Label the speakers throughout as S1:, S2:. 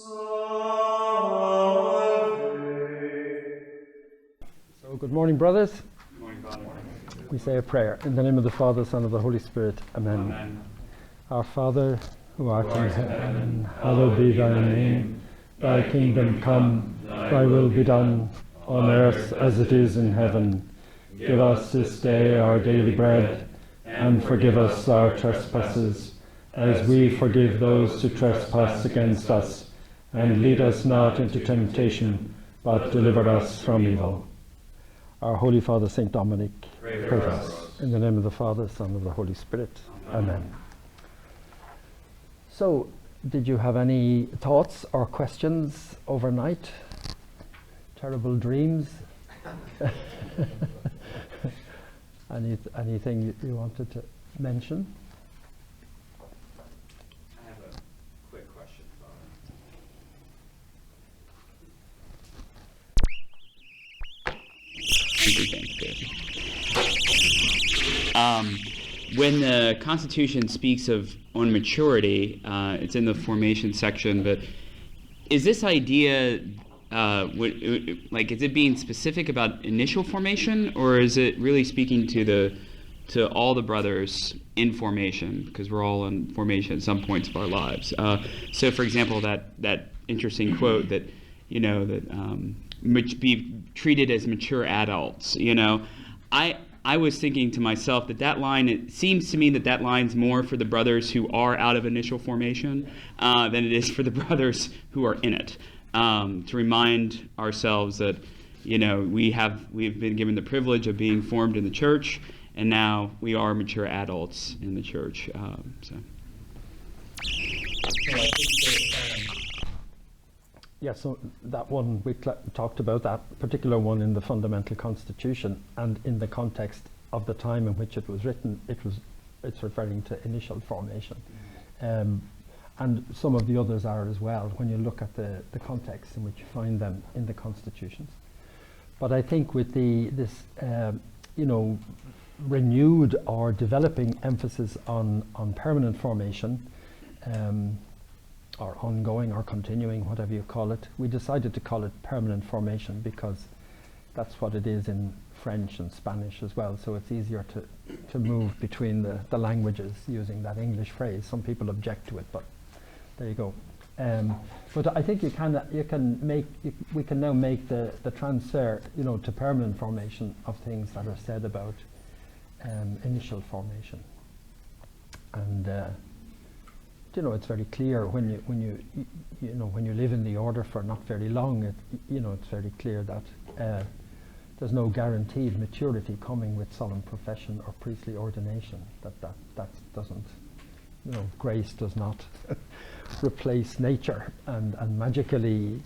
S1: So, good morning, brothers.
S2: Good morning, Father.
S1: We say a prayer. In the name of the Father, Son, and the Holy Spirit. Amen.
S2: Amen.
S1: Our Father, who art in heaven, hallowed be thy name. Thy kingdom come, thy will be done, on earth as it is in heaven. Give us this day our daily bread, and forgive us our trespasses, as we forgive those who trespass against us. And lead us not into temptation, but deliver us from evil. Our Holy Father, Saint Dominic, pray for us. In the name of the Father, Son, and the Holy Spirit. Amen. So, did you have any thoughts or questions overnight? Terrible dreams? Anything you wanted to mention?
S2: I have a quick question, Father. When the Constitution speaks of on maturity, it's in the formation section, but is this idea, is it being specific about initial formation, or is it really speaking to all the brothers in formation, because we're all in formation at some points of our lives? So, for example, that interesting quote that be treated as mature adults. I was thinking to myself that line, it seems to me that line's more for the brothers who are out of initial formation than it is for the brothers who are in it. To remind ourselves that, we've been given the privilege of being formed in the church, and now we are mature adults in the church.
S1: Yeah, so that one, we talked about that particular one in the Fundamental Constitution, and in the context of the time in which it was written, it's referring to initial formation. And some of the others are as well, when you look at the context in which you find them in the constitutions. But I think with this renewed or developing emphasis on permanent formation, or ongoing or continuing, whatever you call it, we decided to call it permanent formation because that's what it is in French and Spanish as well, so it's easier to move between the languages using that English phrase. Some people object to it, but there you go. But I think we can now make the transfer, to permanent formation of things that are said about initial formation. And it's very clear when you live in the order for not very long. It's very clear that there's no guaranteed maturity coming with solemn profession or priestly ordination. That doesn't. Grace does not replace nature and magically,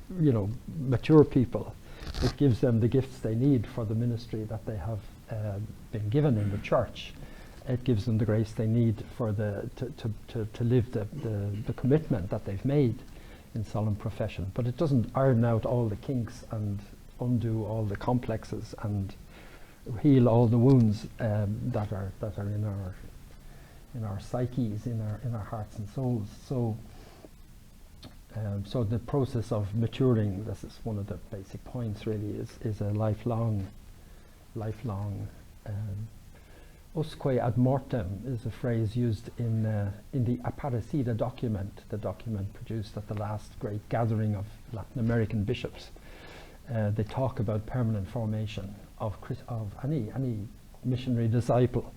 S1: mature people. It gives them the gifts they need for the ministry that they have been given in the church. It gives them the grace they need for to live the commitment that they've made in solemn profession. But it doesn't iron out all the kinks and undo all the complexes and heal all the wounds that are in our psyches, in our hearts and souls. So the process of maturing, this is one of the basic points really, is a lifelong. Usque ad mortem is a phrase used in the Aparecida document, the document produced at the last great gathering of Latin American bishops. They talk about permanent formation of any missionary disciple.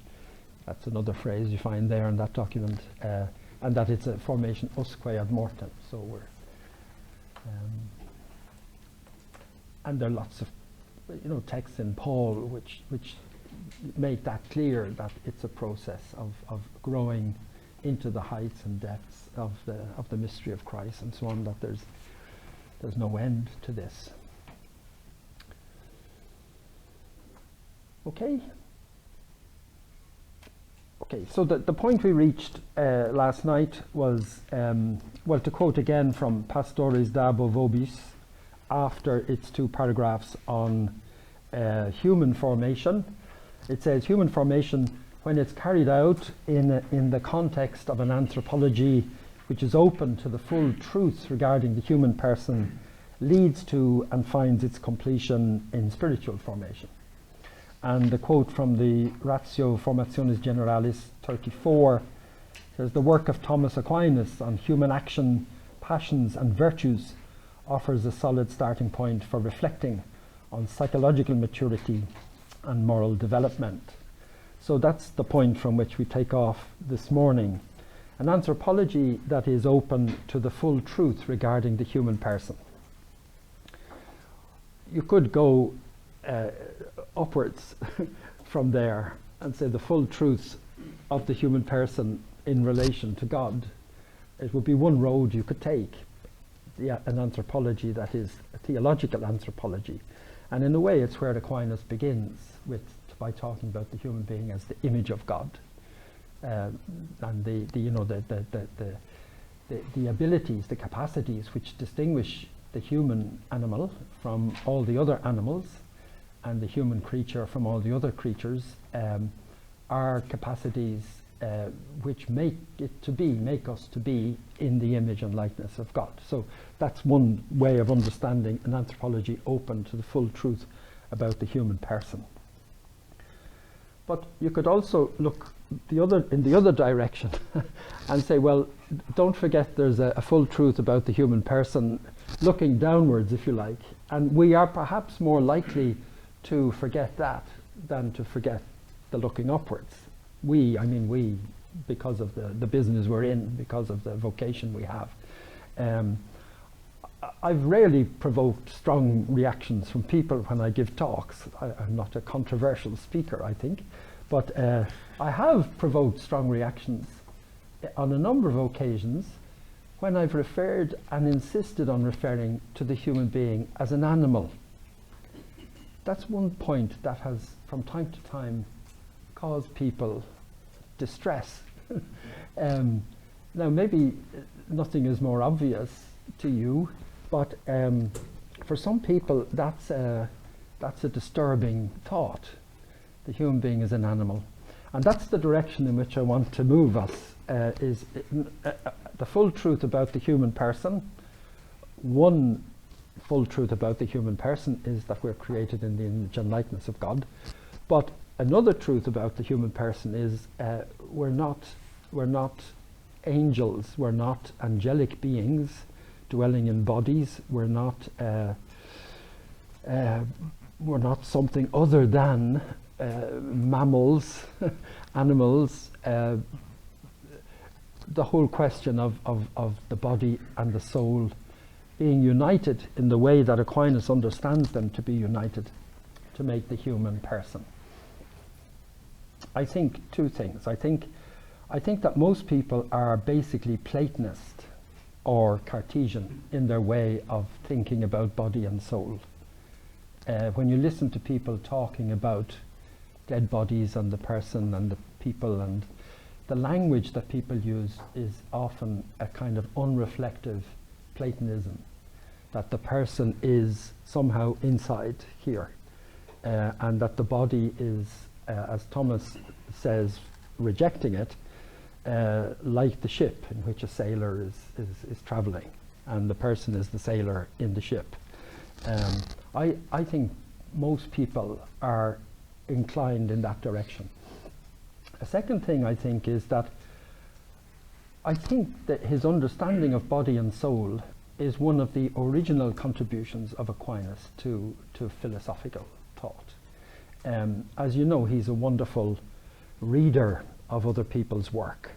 S1: That's another phrase you find there in that document, and that it's a formation usque ad mortem. So and there are lots of texts in Paul which make that clear, that it's a process of growing into the heights and depths of the mystery of Christ and so on, that there's no end to this. Okay, so the point we reached last night was, to quote again from Pastores Dabo Vobis, after its 2 paragraphs on human formation. It says human formation, when it's carried out in the context of an anthropology which is open to the full truths regarding the human person, leads to and finds its completion in spiritual formation. And the quote from the Ratio Formationis Generalis 34 says, the work of Thomas Aquinas on human action, passions and virtues offers a solid starting point for reflecting on psychological maturity and moral development. So that's the point from which we take off this morning. An anthropology that is open to the full truth regarding the human person. You could go upwards from there and say the full truths of the human person in relation to God. It would be one road you could take, an anthropology that is a theological anthropology. And in a way it's where Aquinas begins by talking about the human being as the image of God. And the abilities, the capacities which distinguish the human animal from all the other animals and the human creature from all the other creatures are capacities which make us to be in the image and likeness of God. So that's one way of understanding an anthropology open to the full truth about the human person. But you could also look in the other direction and say, well, don't forget there's a full truth about the human person looking downwards, if you like, and we are perhaps more likely to forget that than to forget the looking upwards. We, because of the business we're in, because of the vocation we have. I've rarely provoked strong reactions from people when I give talks. I'm not a controversial speaker, I think, but I have provoked strong reactions on a number of occasions when I've referred and insisted on referring to the human being as an animal. That's one point that has, from time to time, caused people distress. Now, maybe nothing is more obvious to you, but for some people that's a disturbing thought. The human being is an animal, and that's the direction in which I want to move us. Is the full truth about the human person. One full truth about the human person is that we're created in the image and likeness of God, but another truth about the human person is we're not angels, we're not angelic beings dwelling in bodies, we're not something other than mammals, animals. The whole question of the body and the soul being united in the way that Aquinas understands them to be united to make the human person. I think two things. I think that most people are basically Platonist or Cartesian in their way of thinking about body and soul. When you listen to people talking about dead bodies and the person and the people, and the language that people use is often a kind of unreflective Platonism, that the person is somehow inside here, and that the body is, as Thomas says, rejecting it, like the ship in which a sailor is traveling, and the person is the sailor in the ship. I think most people are inclined in that direction. A second thing I think is that I think that his understanding of body and soul is one of the original contributions of Aquinas to philosophical thought. As you know, he's a wonderful reader of other people's work,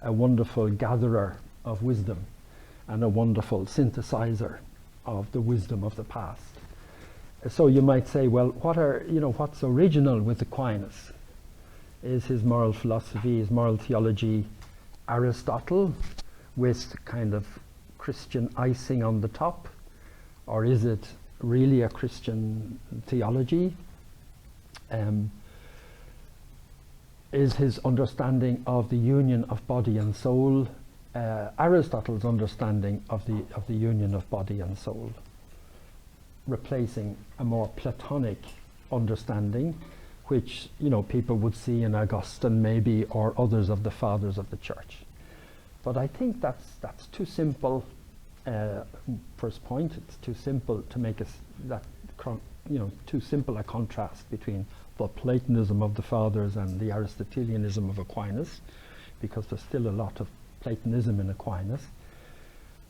S1: a wonderful gatherer of wisdom, and a wonderful synthesizer of the wisdom of the past. So you might say, well, what's original with Aquinas? Is his moral philosophy, his moral theology, Aristotle with kind of Christian icing on the top? Or is it really a Christian theology? Is his understanding of the union of body and soul Aristotle's understanding of the union of body and soul, replacing a more Platonic understanding, which people would see in Augustine maybe, or others of the fathers of the church? But I think that's too simple. First point, it's too simple to make too simple a contrast between the Platonism of the Fathers and the Aristotelianism of Aquinas, because there's still a lot of Platonism in Aquinas.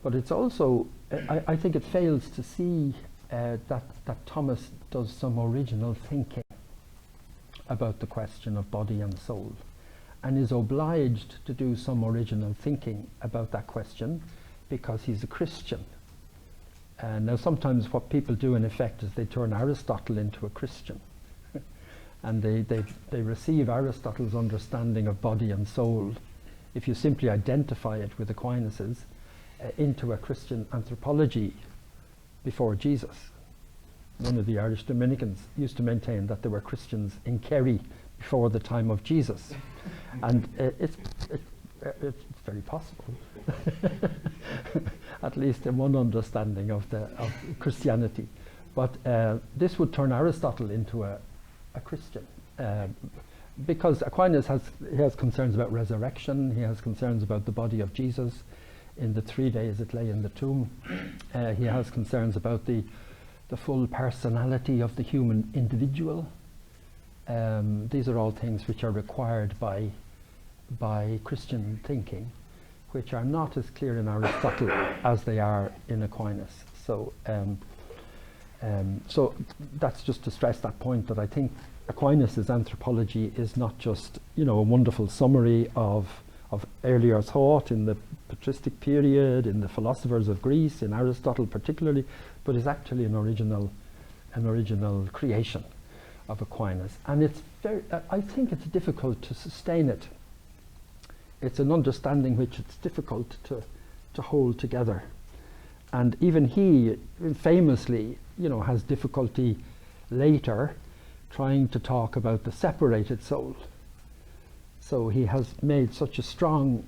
S1: But it's also, I think it fails to see that Thomas does some original thinking about the question of body and soul, and is obliged to do some original thinking about that question because he's a Christian. Now sometimes what people do in effect is they turn Aristotle into a Christian and they receive Aristotle's understanding of body and soul, if you simply identify it with Aquinas's, into a Christian anthropology before Jesus. One of the Irish Dominicans used to maintain that there were Christians in Kerry before the time of Jesus. And it's very possible, at least in one understanding of Christianity. But this would turn Aristotle into a Christian, because Aquinas has concerns about resurrection. He has concerns about the body of Jesus in the 3 days it lay in the tomb. He has concerns about the full personality of the human individual. These are all things which are required by Christian thinking, which are not as clear in Aristotle as they are in Aquinas. So that's just to stress that point, that I think Aquinas' anthropology is not just, a wonderful summary of earlier thought in the patristic period, in the philosophers of Greece, in Aristotle particularly, but is actually an original creation of Aquinas. And it's I think it's difficult to sustain it. It's an understanding which it's difficult to hold together. And even he famously, has difficulty later trying to talk about the separated soul. So he has made such a strong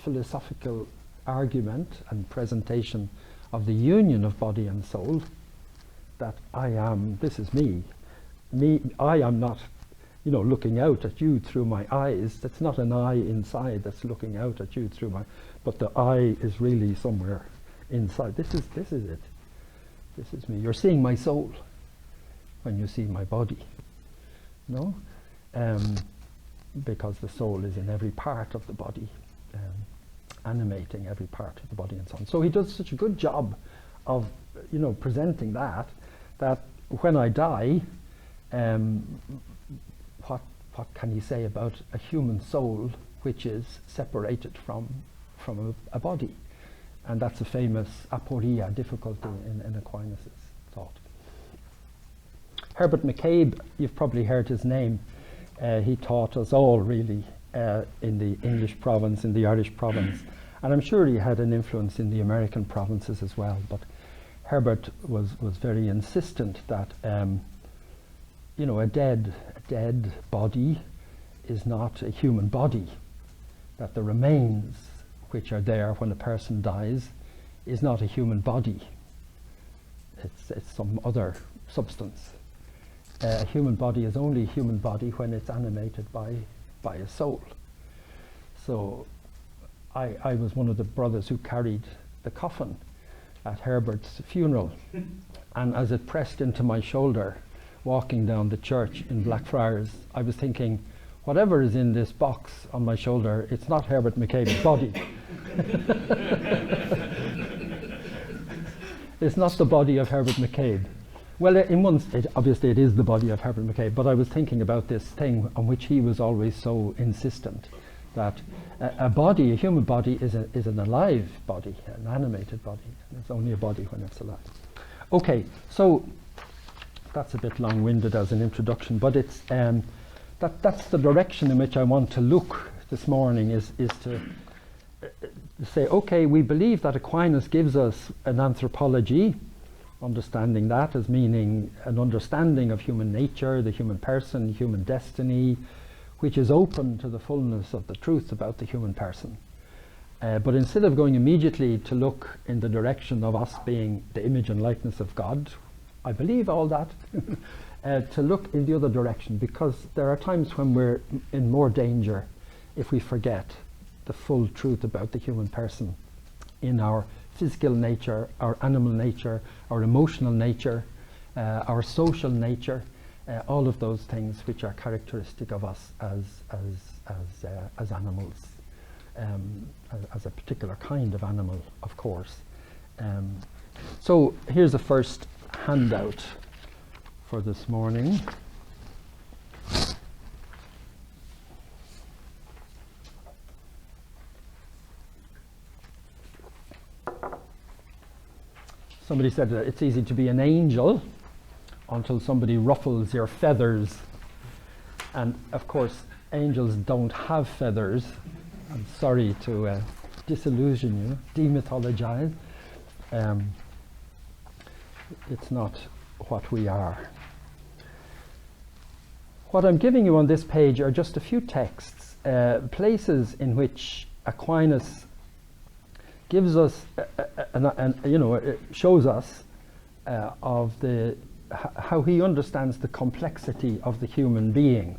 S1: philosophical argument and presentation of the union of body and soul that this is me. I am not, looking out at you through my eyes. That's not an eye inside that's looking out at you but the eye is really somewhere inside. This is it. This is me. You're seeing my soul when you see my body. No? Because the soul is in every part of the body, animating every part of the body and so on. So he does such a good job of, presenting that when I die, what can he say about a human soul which is separated from a body? And that's a famous aporia difficulty in Aquinas' thought. Herbert McCabe, you've probably heard his name. He taught us all really in the English province, in the Irish province, and I'm sure he had an influence in the American provinces as well. But Herbert was very insistent that a dead body is not a human body, that the remains which are there when a person dies is not a human body. It's some other substance. A human body is only a human body when it's animated by a soul. So I was one of the brothers who carried the coffin at Herbert's funeral, and as it pressed into my shoulder walking down the church in Blackfriars, I was thinking, whatever is in this box on my shoulder, it's not Herbert McCabe's body. It's not the body of Herbert McCabe. Well, in one state, obviously it is the body of Herbert McCabe, but I was thinking about this thing on which he was always so insistent, that a human body is an alive body, an animated body. It's only a body when it's alive. Okay, so that's a bit long-winded as an introduction, but it's that's the direction in which I want to look this morning, is to say, okay, we believe that Aquinas gives us an anthropology, understanding that as meaning an understanding of human nature, the human person, human destiny, which is open to the fullness of the truth about the human person. But instead of going immediately to look in the direction of us being the image and likeness of God, I believe all that, to look in the other direction, because there are times when we're in more danger if we forget the full truth about the human person in our physical nature, our animal nature, our emotional nature, our social nature, all of those things which are characteristic of us as animals, as a particular kind of animal, of course. So here's the first handout for this morning. Somebody said it's easy to be an angel until somebody ruffles your feathers. And of course, angels don't have feathers. I'm sorry to disillusion you, demythologize. It's not what we are. What I'm giving you on this page are just a few texts, places in which Aquinas gives us, it shows us of how he understands the complexity of the human being,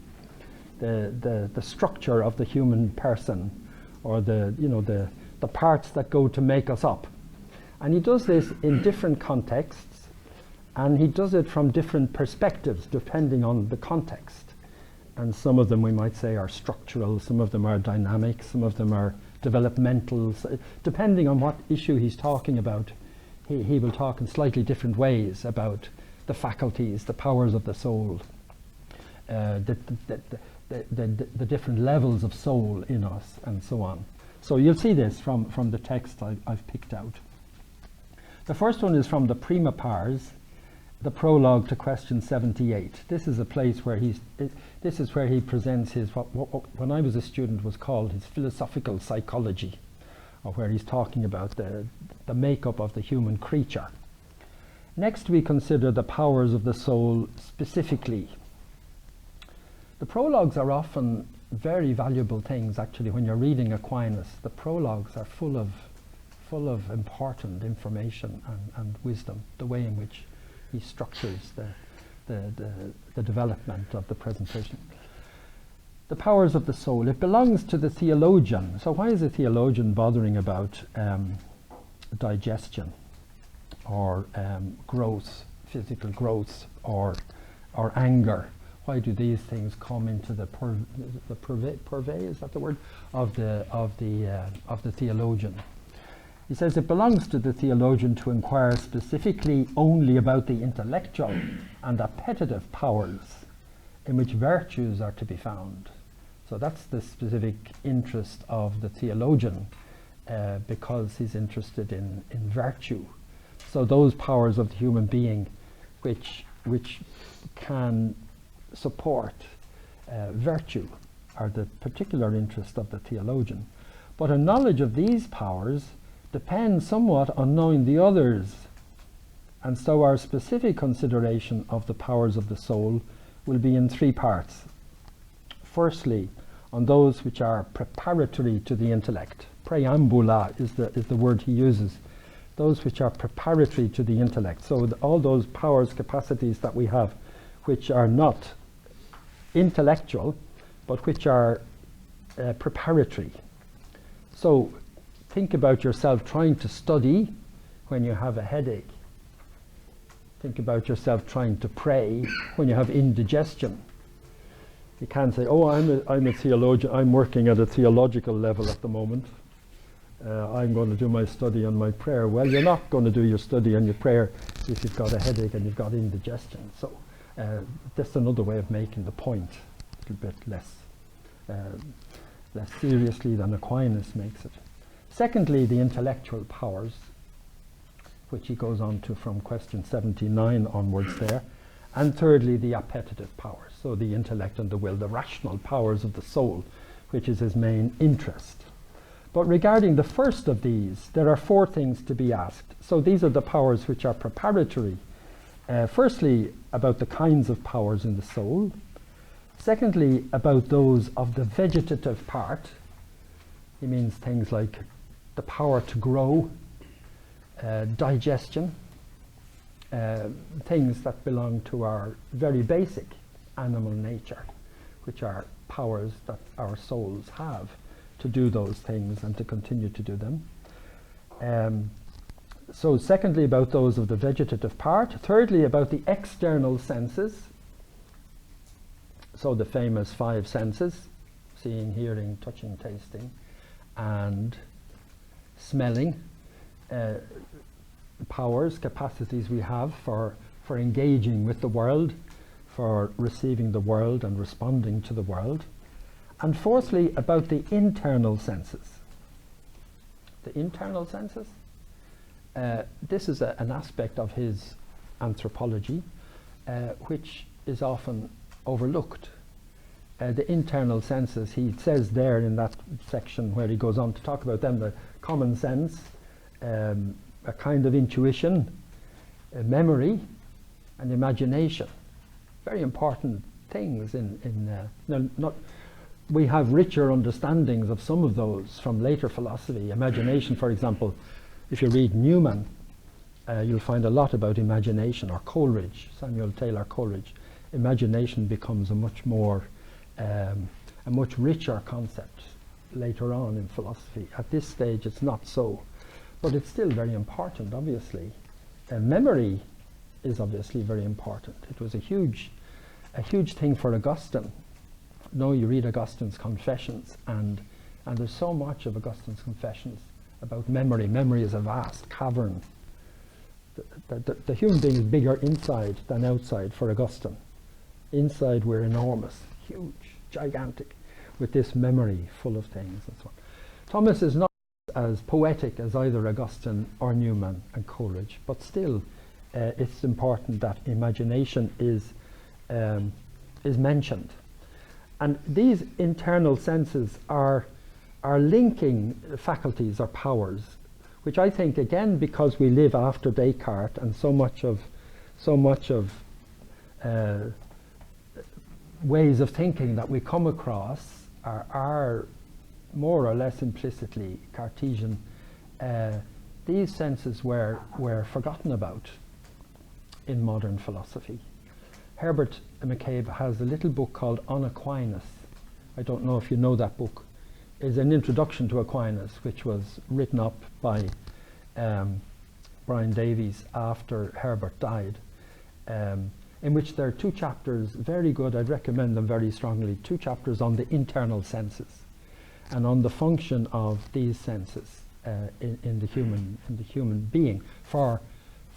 S1: the structure of the human person, or the parts that go to make us up. And he does this in different contexts, and he does it from different perspectives depending on the context. And some of them we might say are structural, some of them are dynamic, some of them are developmental. So depending on what issue he's talking about, he will talk in slightly different ways about the faculties, the powers of the soul, the different levels of soul in us, and so on. So you'll see this from the text I've picked out. The first one is from the Prima Pars, the prologue to question 78. This is a place where this is where he presents his, what when I was a student was called his philosophical psychology, or where he's talking about the makeup of the human creature. Next we consider the powers of the soul specifically. The prologues are often very valuable things, actually. When you're reading Aquinas, the prologues are full of important information and wisdom, the way in which he structures the development of the presentation. The powers of the soul, it belongs to the theologian. So why is a theologian bothering about digestion, or growth, physical growth, or anger? Why do these things come into the purvey, is that the word, of the theologian? He says it belongs to the theologian to inquire specifically only about the intellectual and appetitive powers in which virtues are to be found. So that's the specific interest of the theologian, because he's interested in virtue. So those powers of the human being which can support virtue are the particular interest of the theologian. But a knowledge of these powers depends somewhat on knowing the others, and so our specific consideration of the powers of the soul will be in three parts. Firstly, on those which are preparatory to the intellect. Preambula is the word he uses. Those which are preparatory to the intellect. So all those powers, capacities that we have, which are not intellectual, but which are preparatory. So think about yourself trying to study when you have a headache. Think about yourself trying to pray when you have indigestion. You can't say, oh, I'm a theologian, I'm working at a theological level at the moment. I'm going to do my study and my prayer. Well, you're not going to do your study and your prayer if you've got a headache and you've got indigestion. So that's another way of making the point, a little bit less seriously than Aquinas makes it. Secondly, the intellectual powers, which he goes on to from question 79 onwards there. And thirdly, the appetitive powers, so the intellect and the will, the rational powers of the soul, which is his main interest. But regarding the first of these, there are four things to be asked. So these are the powers which are preparatory. Firstly, about the kinds of powers in the soul. Secondly, about those of the vegetative part. He means things like the power to grow, digestion, things that belong to our very basic animal nature, which are powers that our souls have, to do those things and to continue to do them. So secondly, about those of the vegetative part. Thirdly, about the external senses. So the famous five senses: seeing, hearing, touching, tasting, and smelling. Powers, capacities we have for engaging with the world, for receiving the world and responding to the world. And fourthly, about the internal senses. The internal senses. This is an aspect of his anthropology which is often overlooked. The internal senses, he says there in that section where he goes on to talk about them, the common sense, a kind of intuition, memory, and imagination. Very important things we have richer understandings of some of those from later philosophy. Imagination, for example, if you read Newman, you'll find a lot about imagination, or Coleridge, Samuel Taylor Coleridge. Imagination becomes a much richer concept later on in philosophy. At this stage it's not so, but it's still very important, obviously. Memory is obviously very important. It was a huge thing for Augustine. You read Augustine's Confessions, and there's so much of Augustine's Confessions about memory. Memory is a vast cavern. The human being is bigger inside than outside for Augustine. Inside we're enormous, huge, gigantic, with this memory full of things and so on. Thomas is not as poetic as either Augustine or Newman and Coleridge, but still it's important that imagination is mentioned. And these internal senses are linking faculties or powers, which I think, again, because we live after Descartes, and so much of ways of thinking that we come across are more or less implicitly Cartesian. These senses were forgotten about in modern philosophy. Herbert McCabe has a little book called On Aquinas. I don't know if you know that book. It's an introduction to Aquinas, which was written up by Brian Davies after Herbert died, in which there are two chapters, very good, I'd recommend them very strongly, two chapters on the internal senses and on the function of these senses in the human being for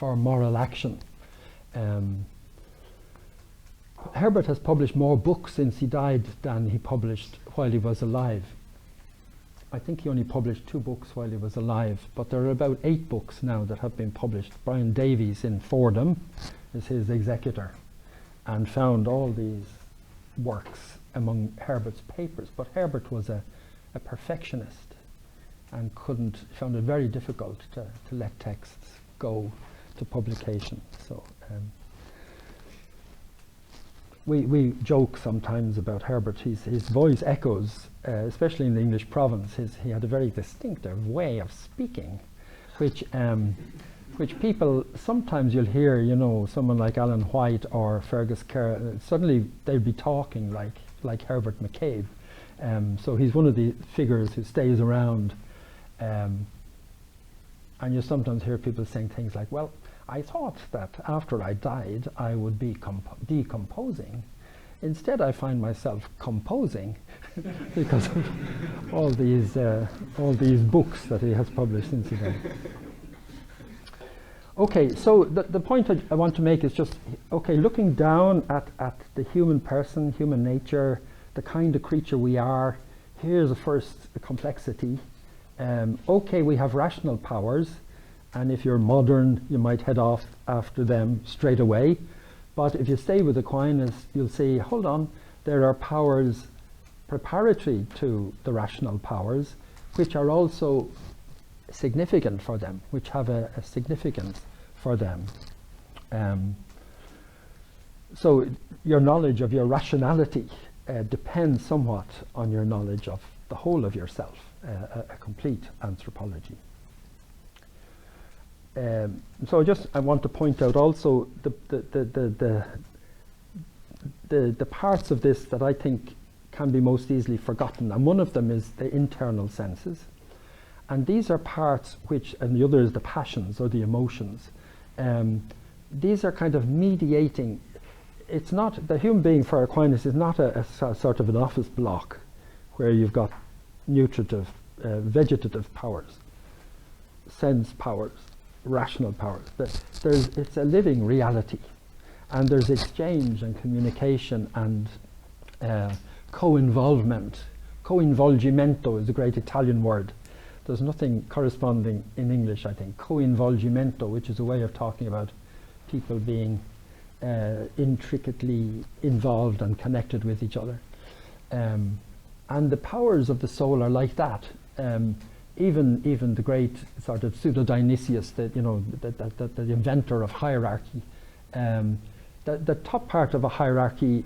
S1: moral action. Herbert has published more books since he died than he published while he was alive. I think he only published 2 books while he was alive, but there are about 8 books now that have been published. Brian Davies in Fordham is his executor and found all these works among Herbert's papers. But Herbert was a perfectionist and found it very difficult to let texts go to publication. So we joke sometimes about Herbert. His voice echoes, especially in the English province. He had a very distinctive way of speaking, which people, sometimes you'll hear, someone like Alan White or Fergus Kerr, suddenly they'll be talking like Herbert McCabe. So he's one of the figures who stays around, and you sometimes hear people saying things like, well, I thought that after I died I would be decomposing. Instead I find myself composing because of all these books that he has published since he died. Okay, so the point I want to make is just, looking down at the human person, human nature, the kind of creature we are, here's the first complexity. We have rational powers, and if you're modern, you might head off after them straight away. But if you stay with Aquinas, you'll see, hold on, there are powers preparatory to the rational powers, which are also significant for them, which have a significance for them. So your knowledge of your rationality depends somewhat on your knowledge of the whole of yourself, a complete anthropology. So I want to point out also the parts of this that I think can be most easily forgotten, and one of them is the internal senses. And these are parts which, and the other is the passions or the emotions. These are kind of mediating. It's not, the human being for Aquinas is not a sort of an office block where you've got nutritive, vegetative powers, sense powers, rational powers. It's a living reality. And there's exchange and communication and co-involvement. Co-involgimento is a great Italian word. There's nothing corresponding in English, I think. Co-involgimento, which is a way of talking about people being intricately involved and connected with each other. And the powers of the soul are like that. Even the great sort of Pseudo-Dionysius, the inventor of hierarchy, the top part of a hierarchy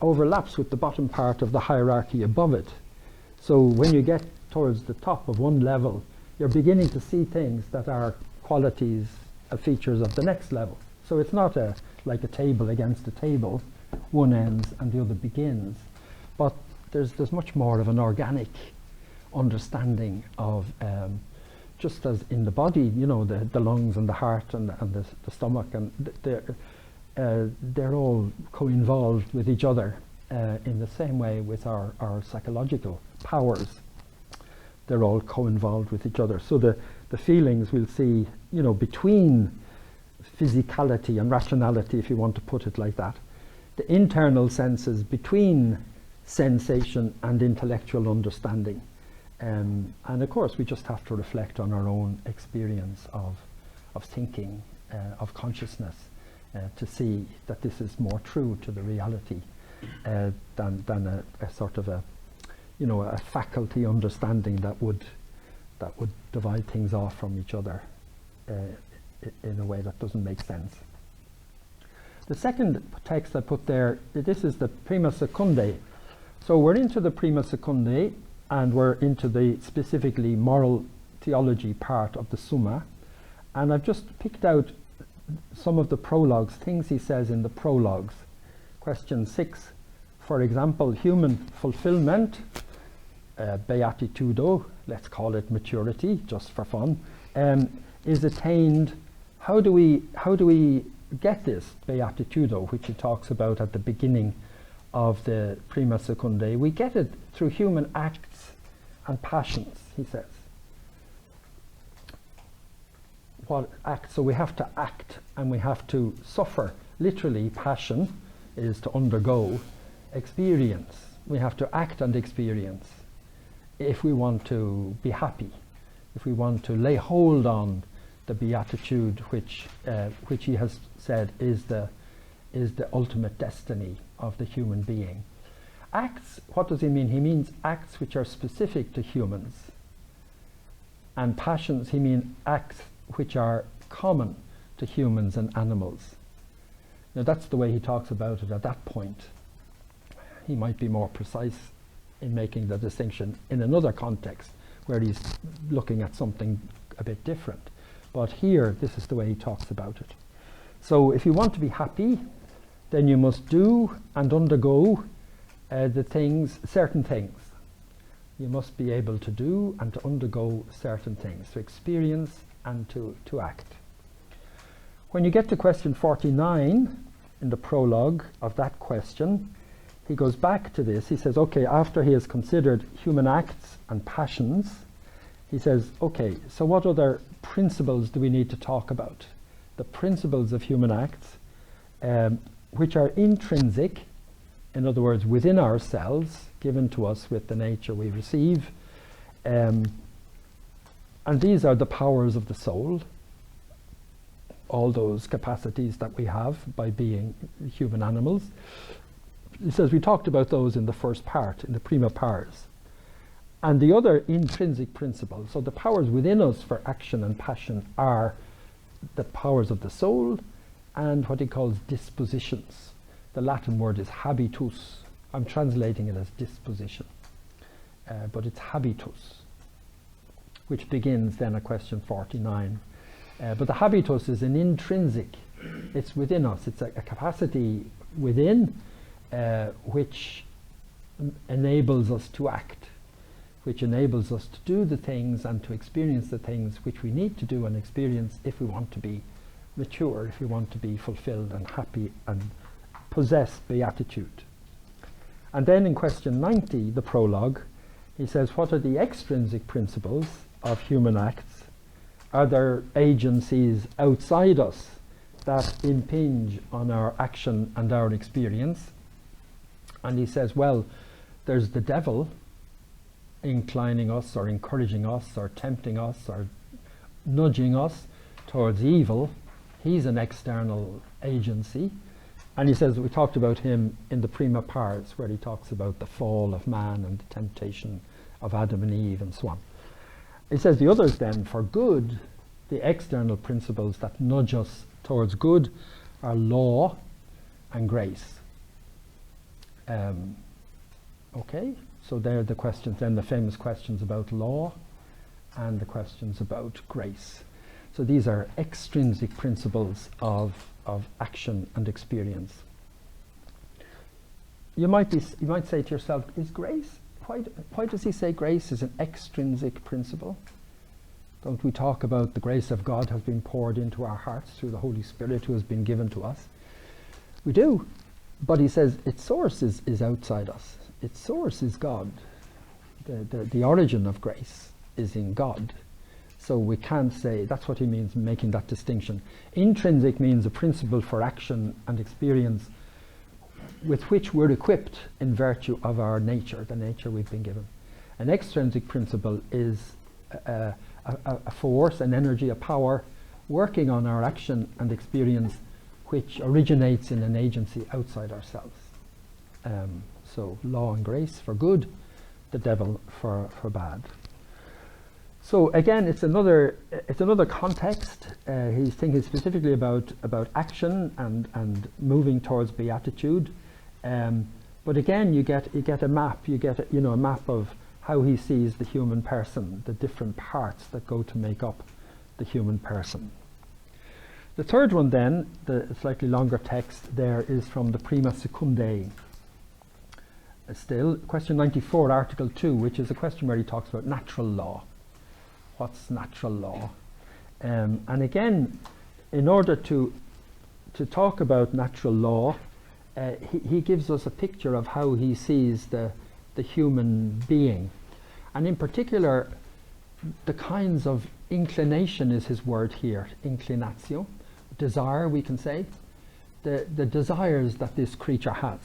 S1: overlaps with the bottom part of the hierarchy above it. So when you get towards the top of one level, you're beginning to see things that are qualities, features of the next level. So it's not like a table against a table, one ends and the other begins, but there's much more of an organic understanding of, just as in the body, the lungs and the heart and the stomach, and they're all co-involved with each other in the same way with our psychological powers. They're all co-involved with each other. So the feelings we'll see, between physicality and rationality, if you want to put it like that. The internal senses between sensation and intellectual understanding. And of course, we just have to reflect on our own experience of thinking, of consciousness, to see that this is more true to the reality than a sort of a faculty understanding that would divide things off from each other in a way that doesn't make sense. The second text I put there, this is the Prima Secundae. So we're into the Prima Secundae, and we're into the specifically moral theology part of the Summa. And I've just picked out some of the prologues, things he says in the prologues. Question 6, for example, human fulfillment, beatitudo, let's call it maturity, just for fun, is attained. How do we get this beatitudo, which he talks about at the beginning of the Prima Secundae? We get it through human acts and passions, he says. What acts? So we have to act and we have to suffer. Literally, passion is to undergo experience. We have to act and experience if we want to be happy, if we want to lay hold on the beatitude which he has said is the ultimate destiny of the human being. Acts, what does he mean? He means acts which are specific to humans. And passions, he means acts which are common to humans and animals. Now that's the way he talks about it at that point. He might be more precise in making the distinction in another context where he's looking at something a bit different. But here, this is the way he talks about it. So if you want to be happy, then you must do and undergo certain things. You must be able to do and to undergo certain things, to experience and to act. When you get to question 49 in the prologue of that question, he goes back to this. He says, okay, after he has considered human acts and passions, he says, okay, so what other principles do we need to talk about? The principles of human acts, which are intrinsic, in other words, within ourselves, given to us with the nature we receive. And these are the powers of the soul, all those capacities that we have by being human animals. He says we talked about those in the first part, in the prima pars. And the other intrinsic principles, so the powers within us for action and passion are the powers of the soul and what he calls dispositions. The Latin word is habitus. I'm translating it as disposition, but it's habitus, which begins then at question 49. But the habitus is an intrinsic, it's within us, it's a capacity within which enables us to act, which enables us to do the things and to experience the things which we need to do and experience if we want to be mature, if we want to be fulfilled and happy and possess beatitude. And then in question 90, the prologue, he says, what are the extrinsic principles of human acts? Are there agencies outside us that impinge on our action and our experience? And he says, well, there's the devil inclining us or encouraging us or tempting us or nudging us towards evil. He's an external agency. And he says, we talked about him in the prima pars, where he talks about the fall of man and the temptation of Adam and Eve and so on. He says the others then, for good, the external principles that nudge us towards good are law and grace. Okay, so there are the questions, then the famous questions about law and the questions about grace. So these are extrinsic principles of action and experience. You might say to yourself, is grace, why does he say grace is an extrinsic principle? Don't we talk about the grace of God has been poured into our hearts through the Holy Spirit who has been given to us? We do, but he says its source is outside us. Its source is God. The origin of grace is in God. So we can't say, that's what he means making that distinction. Intrinsic means a principle for action and experience with which we're equipped in virtue of our nature, the nature we've been given. An extrinsic principle is a force, an energy, a power working on our action and experience which originates in an agency outside ourselves. So law and grace for good, the devil for bad. So again, it's another context. He's thinking specifically about action and moving towards beatitude. But again, you get a map. You get a map of how he sees the human person, the different parts that go to make up the human person. The third one then, the slightly longer text there, is from the Prima Secundae. Still, question 94, article 2, which is a question where he talks about natural law. What's natural law? And again, in order to talk about natural law, he gives us a picture of how he sees the human being. And in particular, the kinds of inclination is his word here, inclinatio, desire, we can say, the desires that this creature has,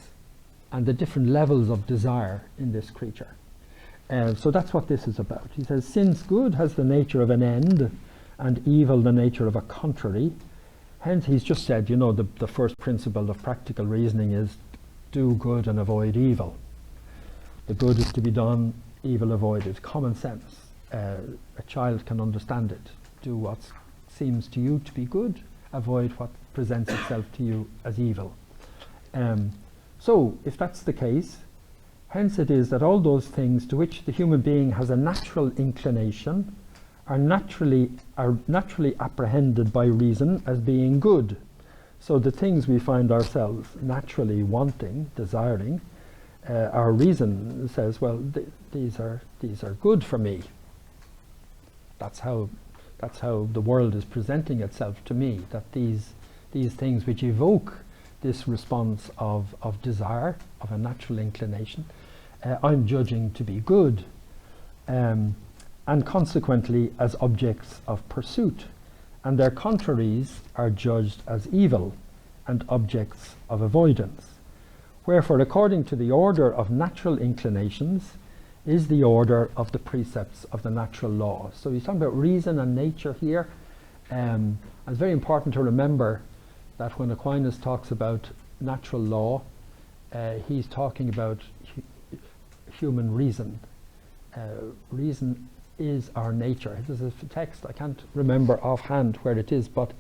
S1: and the different levels of desire in this creature. So that's what this is about. He says, since good has the nature of an end, and evil the nature of a contrary, hence he's just said, the first principle of practical reasoning is do good and avoid evil. The good is to be done, evil avoided. Common sense. A child can understand it. Do what seems to you to be good, avoid what presents itself to you as evil. So, if that's the case, hence it is that all those things to which the human being has a natural inclination are naturally apprehended by reason as being good. So the things we find ourselves naturally wanting, desiring, our reason says, well, these are good for me. That's how the world is presenting itself to me, that these things which evoke this response of desire, of a natural inclination, I'm judging to be good, and consequently as objects of pursuit, and their contraries are judged as evil and objects of avoidance. Wherefore, according to the order of natural inclinations is the order of the precepts of the natural law. So he's talking about reason and nature here. And it's very important to remember that when Aquinas talks about natural law, he's talking about human reason. Reason is our nature. There's a text, I can't remember offhand where it is, but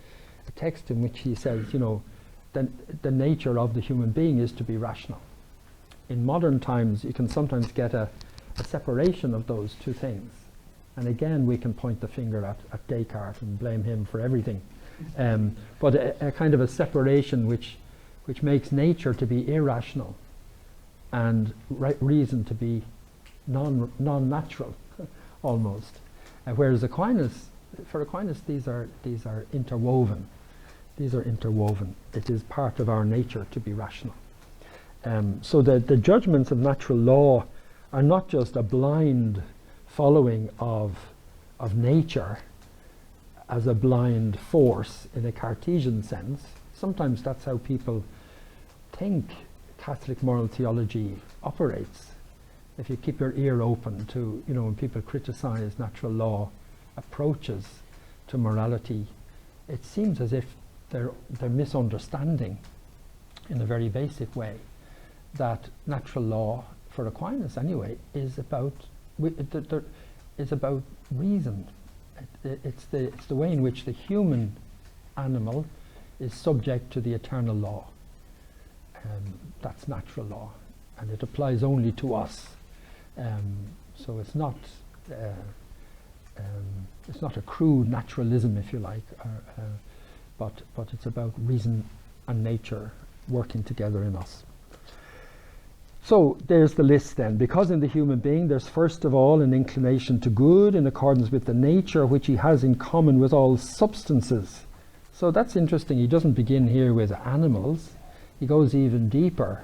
S1: a text in which he says, the nature of the human being is to be rational. In modern times, you can sometimes get a separation of those two things. And again, we can point the finger at Descartes and blame him for everything. But a kind of a separation which makes nature to be irrational and reason to be non-natural, almost. Whereas for Aquinas, these are interwoven. These are interwoven. It is part of our nature to be rational. So the judgments of natural law are not just a blind following of nature as a blind force in a Cartesian sense. Sometimes that's how people think Catholic moral theology operates. If you keep your ear open to, when people criticize natural law approaches to morality, it seems as if they're misunderstanding in a very basic way that natural law, for Aquinas anyway, is about reason. It's the way in which the human animal is subject to the eternal law. That's natural law, and it applies only to us. So it's not a crude naturalism, if you like, but it's about reason and nature working together in us. So there's the list then. Because in the human being there's first of all an inclination to good in accordance with the nature which he has in common with all substances. So that's interesting. He doesn't begin here with animals. He goes even deeper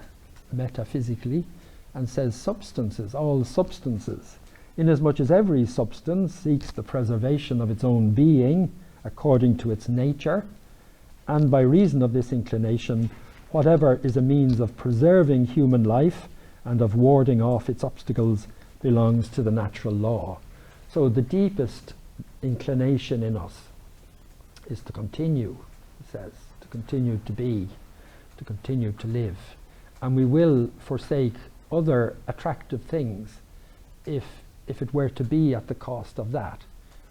S1: metaphysically and says substances, all substances, inasmuch as every substance seeks the preservation of its own being according to its nature, and by reason of this inclination, whatever is a means of preserving human life and of warding off its obstacles belongs to the natural law. So the deepest inclination in us is to continue, it says, to continue to be, to continue to live. And we will forsake other attractive things if it were to be at the cost of that.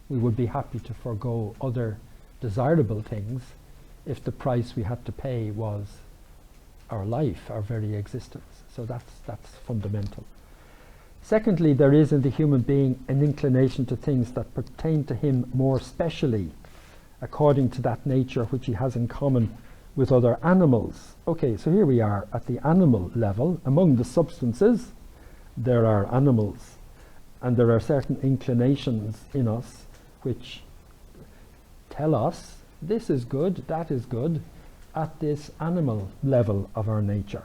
S1: We would be happy to forego other desirable things if the price we had to pay was our life, our very existence. So that's fundamental. Secondly, there is in the human being an inclination to things that pertain to him more specially, according to that nature which he has in common with other animals. Okay, so here we are at the animal level. Among the substances, there are animals, and there are certain inclinations in us which tell us this is good, that is good, at this animal level of our nature.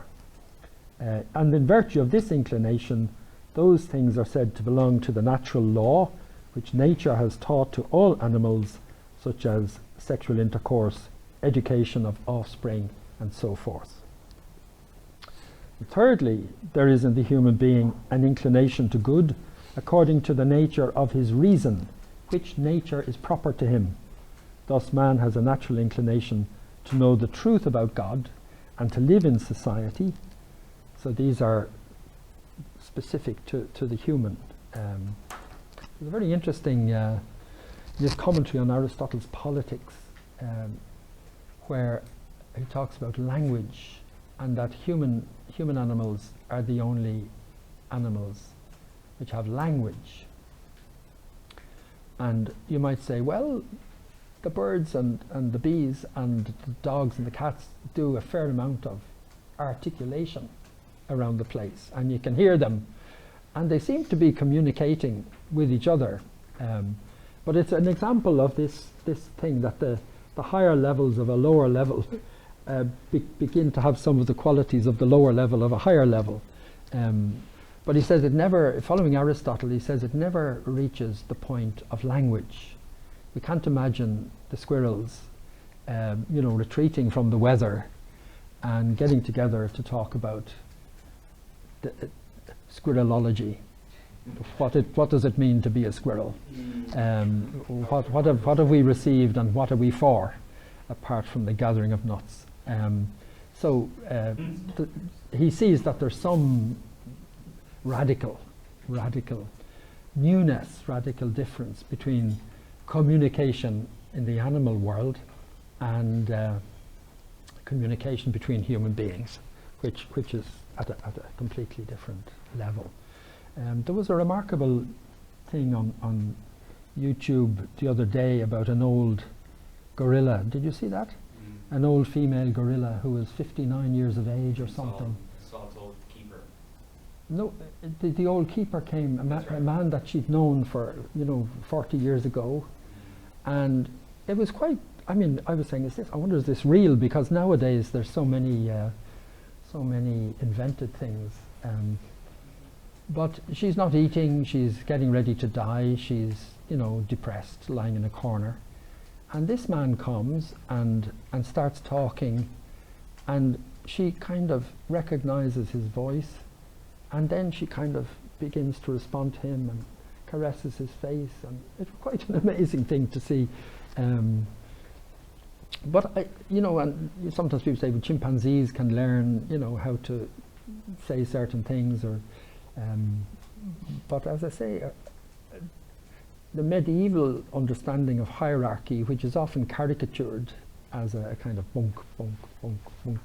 S1: And in virtue of this inclination, those things are said to belong to the natural law, which nature has taught to all animals, such as sexual intercourse, education of offspring, and so forth. And thirdly, there is in the human being an inclination to good according to the nature of his reason, which nature is proper to him. Thus man has a natural inclination to know the truth about God and to live in society. So these are specific to the human. There's a very interesting this commentary on Aristotle's Politics, where he talks about language and that human animals are the only animals which have language. And you might say, well, the birds and the bees and the dogs and the cats do a fair amount of articulation around the place, and you can hear them, and they seem to be communicating with each other. But it's an example of this thing that the higher levels of a lower level begin to have some of the qualities of the lower level of a higher level. But he says it never, following Aristotle, he says it never reaches the point of language. We can't imagine the squirrels, retreating from the weather and getting together to talk about squirrelology. What does it mean to be a squirrel? What have we received and what are we for, apart from the gathering of nuts? He sees that there's some radical newness, radical difference between communication in the animal world and communication between human beings, which is at a completely different level. There was a remarkable thing on YouTube the other day about an old gorilla. Did you see that? An old female gorilla who was 59 years of age or something.
S2: Saw its old keeper.
S1: No, the old keeper came, a man that she'd known for 40 years ago, and it was quite. I mean, I was saying, I wonder is this real? Because nowadays there's so many invented things. But she's not eating. She's getting ready to die. She's depressed, lying in a corner, and this man comes and starts talking, and she kind of recognizes his voice. And then she kind of begins to respond to him and caresses his face, and it's quite an amazing thing to see. But and sometimes people say, well, chimpanzees can learn, how to say certain things, or. But as I say, the medieval understanding of hierarchy, which is often caricatured as a kind of bunk, bunk, bunk, bunk,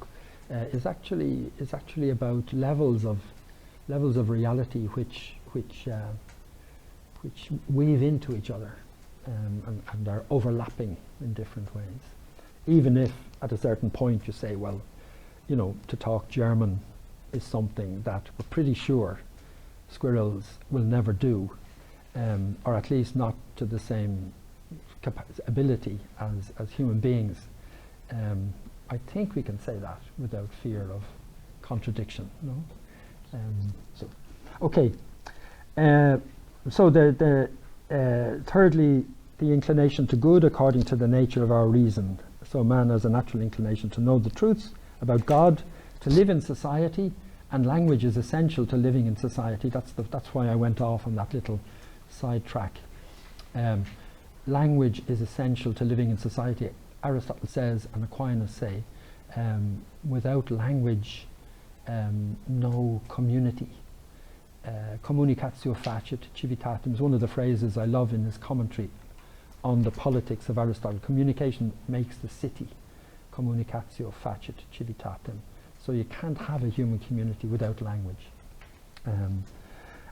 S1: is actually about levels of reality which weave into each other, and are overlapping in different ways. Even if at a certain point you say, well, to talk German is something that we're pretty sure squirrels will never do, or at least not to the same ability as human beings. I think we can say that without fear of contradiction. No? Okay. So the thirdly, the inclination to good according to the nature of our reason. So man has a natural inclination to know the truths about God, to live in society, and language is essential to living in society. That's why I went off on that little sidetrack. Language is essential to living in society. Aristotle says, and Aquinas say, without language, no community. Communicatio facit civitatem is one of the phrases I love in his commentary on the politics of Aristotle. Communication makes the city. Communicatio facit civitatem. So you can't have a human community without language. In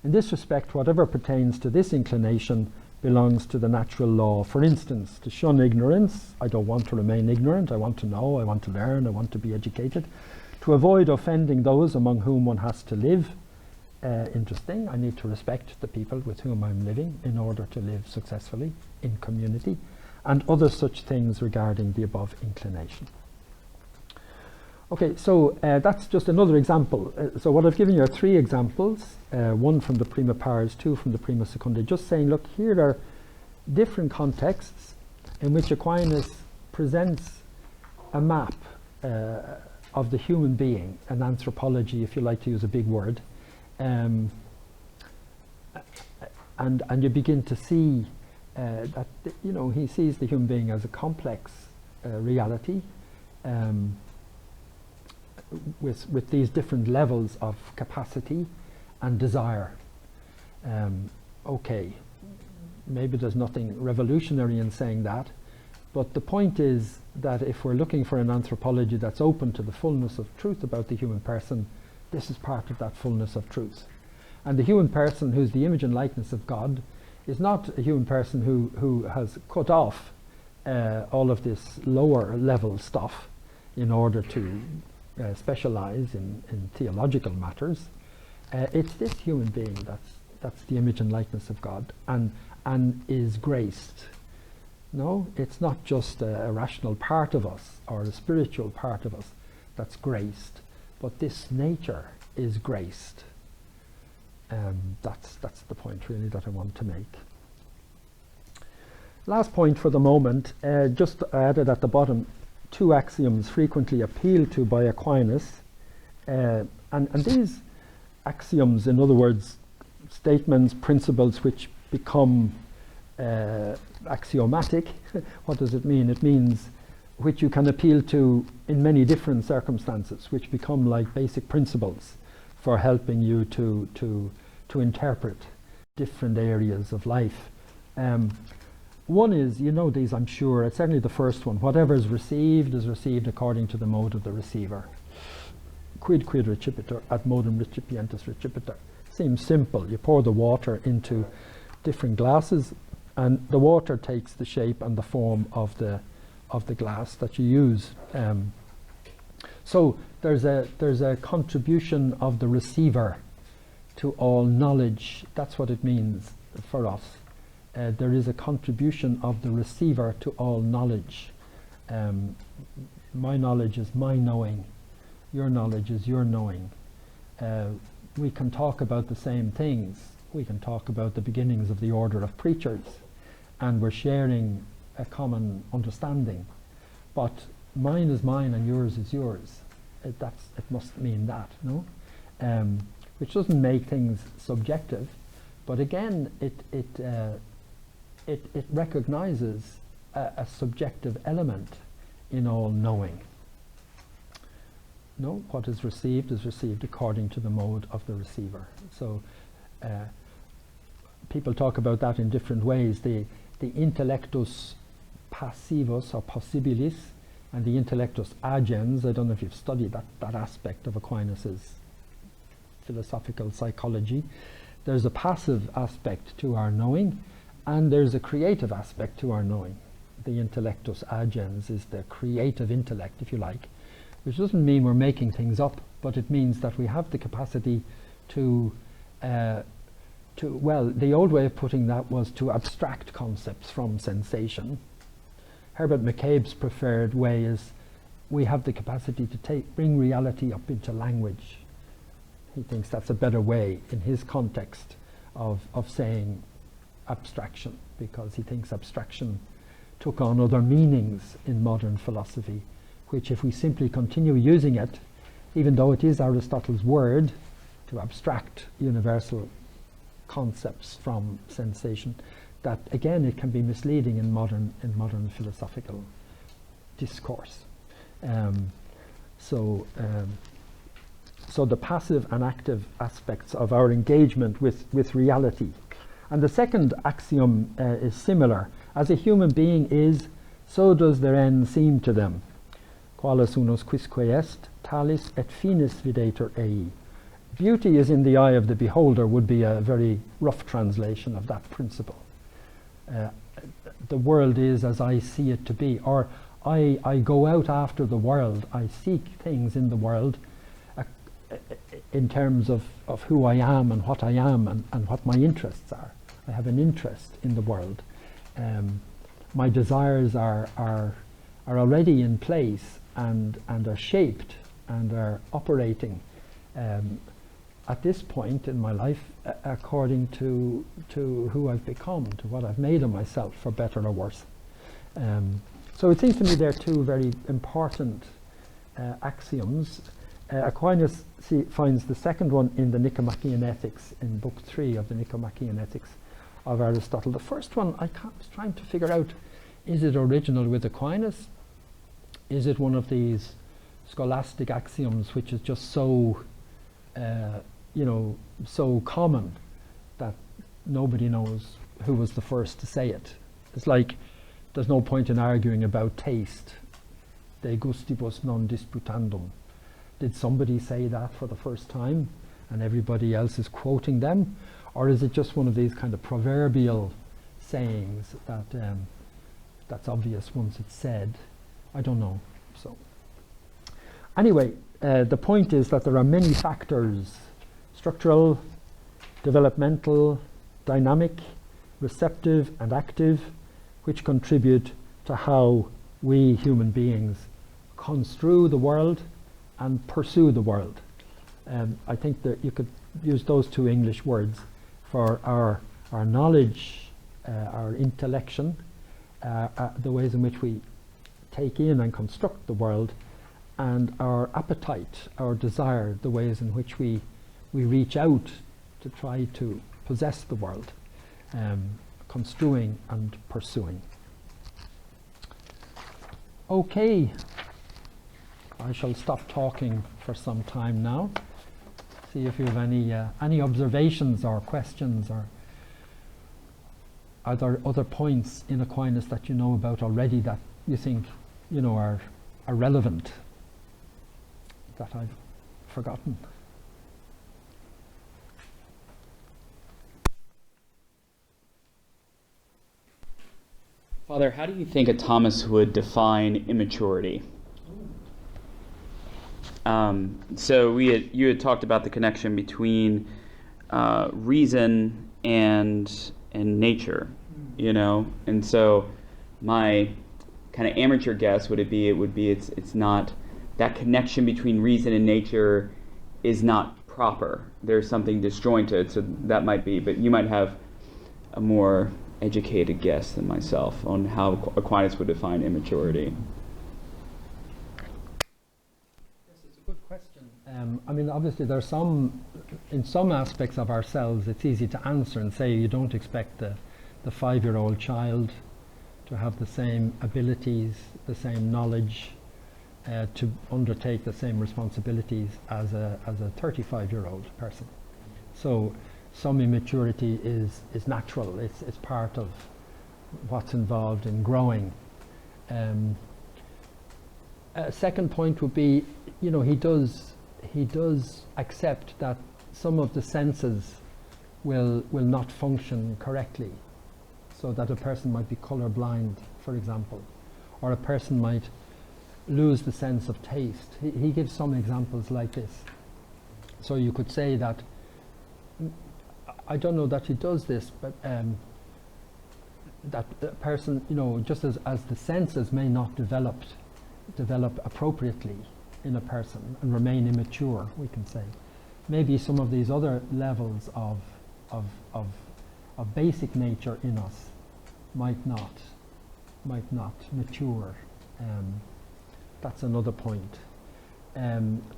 S1: this respect, whatever pertains to this inclination belongs to the natural law. For instance, to shun ignorance, I don't want to remain ignorant, I want to know, I want to learn, I want to be educated. To avoid offending those among whom one has to live, interesting, I need to respect the people with whom I'm living in order to live successfully in community, and other such things regarding the above inclination. Okay, so that's just another example. So what I've given you are three examples, one from the prima pars, two from the prima secunda, just saying, look, here are different contexts in which Aquinas presents a map of the human being, an anthropology, if you like to use a big word, and you begin to see that he sees the human being as a complex reality, with these different levels of capacity and desire. Okay, maybe there's nothing revolutionary in saying that, but the point is that if we're looking for an anthropology that's open to the fullness of truth about the human person, this is part of that fullness of truth. And the human person who's the image and likeness of God is not a human person who has cut off all of this lower level stuff in order to specialize in theological matters. It's this human being that's the image and likeness of God and is graced. No, it's not just a rational part of us or a spiritual part of us that's graced, but this nature is graced. That's the point really that I want to make. Last point for the moment, just added at the bottom, two axioms frequently appealed to by Aquinas, and these axioms, in other words, statements, principles which become axiomatic. What does it mean? It means which you can appeal to in many different circumstances, which become like basic principles for helping you to interpret different areas of life. One is, these I'm sure, it's certainly the first one, whatever is received according to the mode of the receiver. Quid recipitur ad modum recipientis recipitur. Seems simple. You pour the water into different glasses and the water takes the shape and the form of the glass that you use. So there's a contribution of the receiver to all knowledge. That's what it means for us. There is a contribution of the receiver to all knowledge. My knowledge is my knowing. Your knowledge is your knowing. We can talk about the same things. We can talk about the beginnings of the order of preachers, and we're sharing a common understanding. But mine is mine and yours is yours. It must mean that, no? Which doesn't make things subjective, but again, it recognizes a subjective element in all knowing. No, what is received according to the mode of the receiver. So people talk about that in different ways. The intellectus passivus or possibilis and the intellectus agens. I don't know if you've studied that aspect of Aquinas's philosophical psychology. There's a passive aspect to our knowing, and there's a creative aspect to our knowing. The intellectus agens is the creative intellect, if you like, which doesn't mean we're making things up, but it means that we have the capacity to well, the old way of putting that was to abstract concepts from sensation. Herbert McCabe's preferred way is we have the capacity to bring reality up into language. He thinks that's a better way in his context of saying abstraction, because he thinks abstraction took on other meanings in modern philosophy, which if we simply continue using it, even though it is Aristotle's word, to abstract universal concepts from sensation, that again it can be misleading in modern philosophical discourse. So the passive and active aspects of our engagement with reality. And the second axiom is similar. As a human being is, so does their end seem to them. Qualis unus quisque est, talis et finis videtur ei. Beauty is in the eye of the beholder would be a very rough translation of that principle. The world is as I see it to be, or I go out after the world, I seek things in the world in terms of who I am and what I am and what my interests are. I have an interest in the world. My desires are already in place and are shaped and are operating at this point in my life according to who I've become, to what I've made of myself, for better or worse. So it seems to me they're two very important axioms. Aquinas finds the second one in the Nicomachean Ethics, in Book 3 of the Nicomachean Ethics of Aristotle. The first one I was trying to figure out, is it original with Aquinas? Is it one of these scholastic axioms which is just so so common that nobody knows who was the first to say it? It's like there's no point in arguing about taste. De gustibus non disputandum. Did somebody say that for the first time and everybody else is quoting them? Or is it just one of these kind of proverbial sayings that that's obvious once it's said? I don't know. So anyway, the point is that there are many factors: structural, developmental, dynamic, receptive and active, which contribute to how we human beings construe the world and pursue the world. I think that you could use those two English words for our knowledge, our intellection, the ways in which we take in and construct the world, and our appetite, our desire, the ways in which we reach out to try to possess the world, construing and pursuing. Okay, I shall stop talking for some time now. See if you have any observations or questions, or are there other points in Aquinas that you know about already that you think are relevant that I've forgotten?
S2: Father, how do you think a Thomas would define immaturity? So you had talked about the connection between reason and nature, you know. And so my kind of amateur guess would be it's not, that connection between reason and nature is not proper. There's something disjointed, so that might be, but you might have a more educated guess than myself on how Aquinas would define immaturity.
S1: Yes, it's a good question. I mean, obviously there's in some aspects of ourselves, it's easy to answer and say you don't expect the 5-year-old child to have the same abilities, the same knowledge, to undertake the same responsibilities as a 35-year-old person. So some immaturity is natural. It's part of what's involved in growing. A second point would be, you know, he does accept that some of the senses will not function correctly, so that a person might be colorblind, for example, or a person might lose the sense of taste. He gives some examples like this. So you could say that, I don't know that he does this, but that a person, you know, just as the senses may not develop appropriately in a person and remain immature, we can say, maybe some of these other levels of basic nature in us might not mature. That's another point.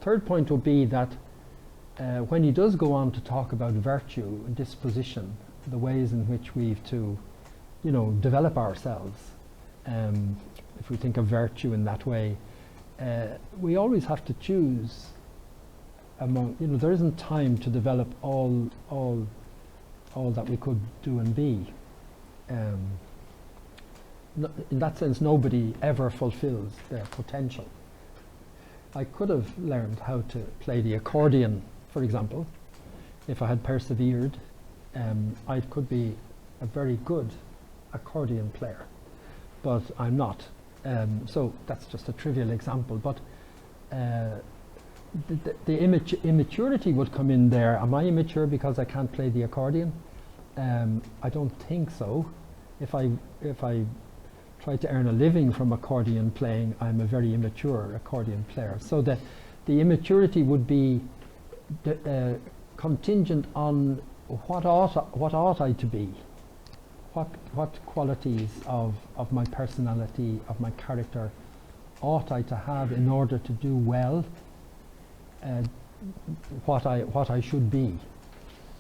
S1: Third point would be that when he does go on to talk about virtue and disposition, the ways in which we've to, you know, develop ourselves, if we think of virtue in that way, we always have to choose among, you know, there isn't time to develop all that we could do and be. In that sense, nobody ever fulfills their potential. I could have learned how to play the accordion, for example. If I had persevered, I could be a very good accordion player, but I'm not. So that's just a trivial example, but the immaturity would come in there. Am I immature because I can't play the accordion? I don't think so. If I try to earn a living from accordion playing, I'm a very immature accordion player. So the immaturity would be contingent on what ought I to be, what qualities of my personality, of my character, ought I to have in order to do well what I should be.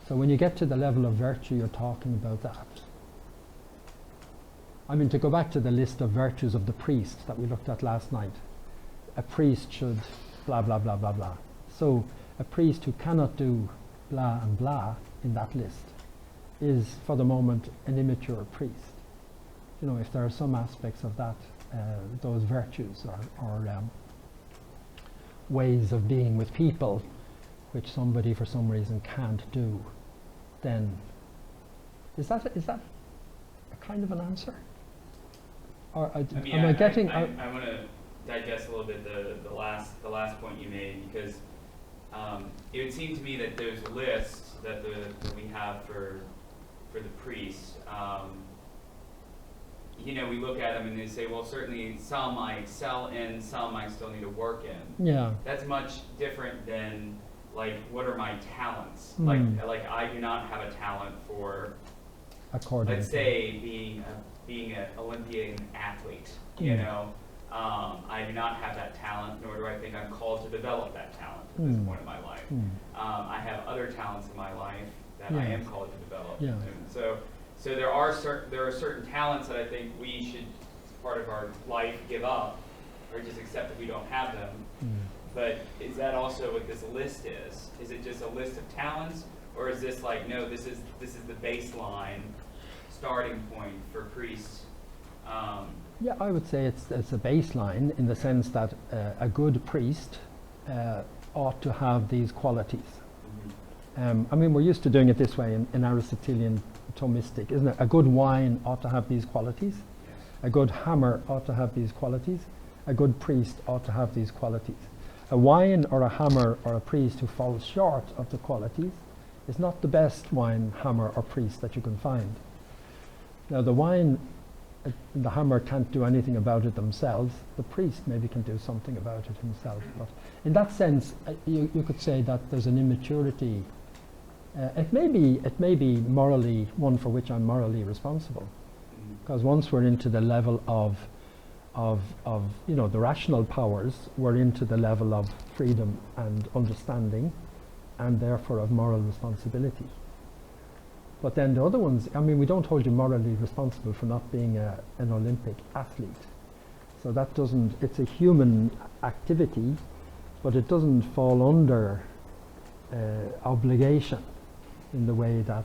S1: So when you get to the level of virtue, you're talking about that. I mean, to go back to the list of virtues of the priest that we looked at last night, a priest should blah, blah, blah, blah, blah. So a priest who cannot do blah and blah in that list is, for the moment, an immature priest. You know, if there are some aspects of that, those virtues or ways of being with people which somebody for some reason can't do, then is that a kind of an answer? Or am I getting?
S2: I want to digest a little bit the last point you made, because it would seem to me that those lists that we have for the priests, you know, we look at them and they say, well, certainly some I excel in, some I still need to work in.
S1: Yeah. That's
S2: much different than, like, what are my talents? Like I do not have a talent for, let's say, being an Olympian athlete. You know, I do not have that talent, nor do I think I'm called to develop that talent at this point in my life. I have other talents in my life that I am called to develop.
S1: Yeah.
S2: And so there are certain talents that I think we should, as part of our life, give up, or just accept that we don't have them. But is that also what this list is? Is it just a list of talents, or is this like, no, this is the baseline starting point for priests?
S1: Yeah, I would say it's a baseline in the sense that a good priest ought to have these qualities. I mean, we're used to doing it this way in Aristotelian Thomistic, isn't it? A good wine ought to have these qualities.
S2: Yes.
S1: A good hammer ought to have these qualities. A good priest ought to have these qualities. A wine or a hammer or a priest who falls short of the qualities is not the best wine, hammer, or priest that you can find. Now the wine, the hammer can't do anything about it themselves. The priest maybe can do something about it himself. But in that sense, you could say that there's an immaturity. It may be morally one for which I'm morally responsible, because once we're into the level of the rational powers, we're into the level of freedom and understanding, and therefore of moral responsibility. But then the other ones, we don't hold you morally responsible for not being an Olympic athlete. So that doesn't, it's a human activity, but it doesn't fall under obligation in the way that,